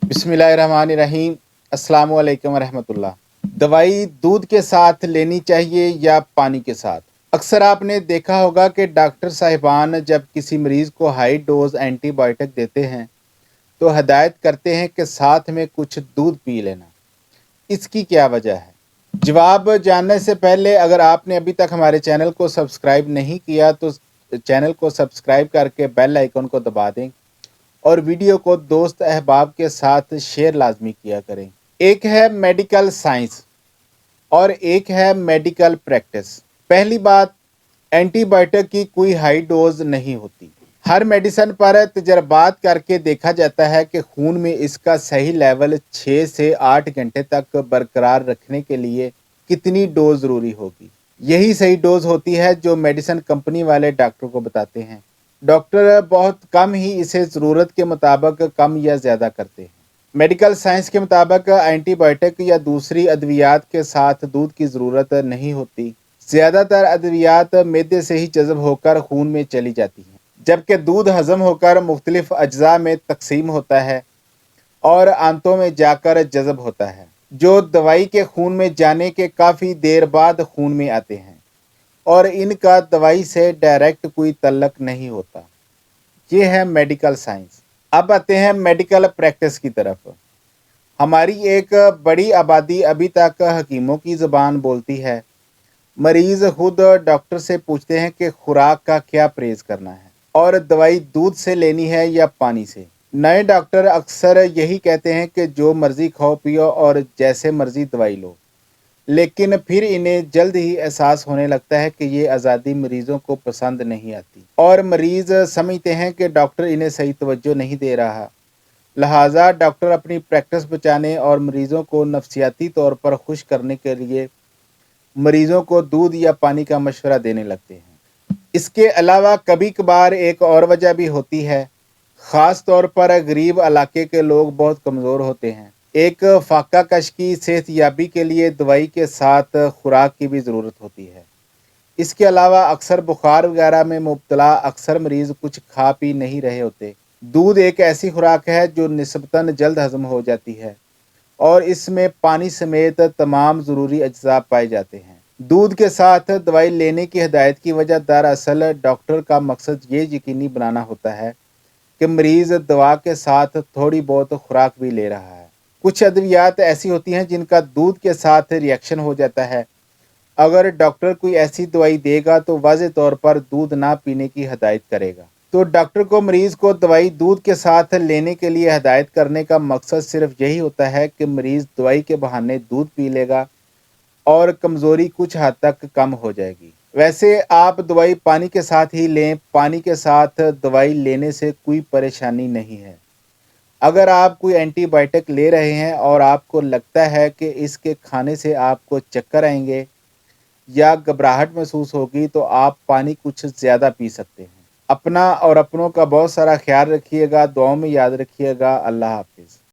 बिस्मिल्लाहिर्रहमानिर्रहीम। अस्सलाम वालेकुम वरहमतुल्लाह। दवाई दूध के साथ लेनी चाहिए या पानी के साथ? अक्सर आपने देखा होगा कि डॉक्टर साहिबान जब किसी मरीज़ को हाई डोज एंटीबायोटिक देते हैं तो हदायत करते हैं कि साथ में कुछ दूध पी लेना। इसकी क्या वजह है? जवाब जानने से पहले अगर आपने अभी तक हमारे चैनल को सब्सक्राइब नहीं किया तो चैनल को सब्सक्राइब करके बेल आइकन को दबा दें और वीडियो को दोस्त अहबाब के साथ शेयर लाजमी किया करें। एक है मेडिकल साइंस और एक है मेडिकल प्रैक्टिस। पहली बात, एंटीबायोटिक की कोई हाई डोज नहीं होती। हर मेडिसिन पर तजर्बात करके देखा जाता है कि खून में इसका सही लेवल 6 से 8 घंटे तक बरकरार रखने के लिए कितनी डोज ज़रूरी होगी। यही सही डोज होती है जो मेडिसिन कंपनी वाले डॉक्टर को बताते हैं। डॉक्टर बहुत कम ही इसे ज़रूरत के मुताबिक कम या ज़्यादा करते हैं। मेडिकल साइंस के मुताबिक एंटीबायोटिक या दूसरी अद्वियात के साथ दूध की ज़रूरत नहीं होती। ज़्यादातर अद्वियात मैदे से ही जज़ब होकर खून में चली जाती हैं, जबकि दूध हज़म होकर मुख्तलिफ अज्जा में तकसीम होता है और आंतों में जाकर जज़ब होता है, जो दवाई के खून में जाने के काफ़ी देर बाद खून में आते हैं और इनका दवाई से डायरेक्ट कोई तल्लक नहीं होता। ये है मेडिकल साइंस। अब आते हैं मेडिकल प्रैक्टिस की तरफ। हमारी एक बड़ी आबादी अभी तक हकीमों की ज़बान बोलती है। मरीज़ खुद डॉक्टर से पूछते हैं कि खुराक का क्या परहेज़ करना है और दवाई दूध से लेनी है या पानी से। नए डॉक्टर अक्सर यही कहते हैं कि जो मर्ज़ी खाओ पियो और जैसे मर्ज़ी दवाई लो, लेकिन फिर इन्हें जल्द ही एहसास होने लगता है कि ये आज़ादी मरीज़ों को पसंद नहीं आती और मरीज़ समझते हैं कि डॉक्टर इन्हें सही तवज्जो नहीं दे रहा। लिहाजा डॉक्टर अपनी प्रैक्टिस बचाने और मरीज़ों को नफसियाती तौर पर खुश करने के लिए मरीज़ों को दूध या पानी का मशवरा देने लगते हैं। इसके अलावा कभी कभार एक और वजह भी होती है। ख़ास तौर पर गरीब इलाके के लोग बहुत कमज़ोर होते हैं। एक फाका कश की सेहतयाबी के लिए दवाई के साथ खुराक की भी ज़रूरत होती है। इसके अलावा अक्सर बुखार वगैरह में मुब्तला अक्सर मरीज़ कुछ खा पी नहीं रहे होते। दूध एक ऐसी खुराक है जो निस्बतन जल्द हज़म हो जाती है और इसमें पानी समेत तमाम ज़रूरी अज्जा पाए जाते हैं। दूध के साथ दवाई लेने की हिदायत की वजह दरअसल डॉक्टर का मकसद ये यकीनी बनाना होता है कि मरीज़ दवा के साथ थोड़ी बहुत खुराक भी ले रहा है। कुछ अद्वियात ऐसी होती हैं जिनका दूध के साथ रिएक्शन हो जाता है। अगर डॉक्टर कोई ऐसी दवाई देगा तो वाज़ेह तौर पर दूध ना पीने की हिदायत करेगा। तो डॉक्टर को मरीज़ को दवाई दूध के साथ लेने के लिए हिदायत करने का मकसद सिर्फ यही होता है कि मरीज़ दवाई के बहाने दूध पी लेगा और कमज़ोरी कुछ हद तक कम हो जाएगी। वैसे आप दवाई पानी के साथ ही लें, पानी के साथ दवाई लेने से कोई परेशानी नहीं है। अगर आप कोई एंटीबायोटिक ले रहे हैं और आपको लगता है कि इसके खाने से आपको चक्कर आएंगे या घबराहट महसूस होगी तो आप पानी कुछ ज़्यादा पी सकते हैं। अपना और अपनों का बहुत सारा ख्याल रखिएगा, दुआओं में याद रखिएगा। अल्लाह हाफिज़।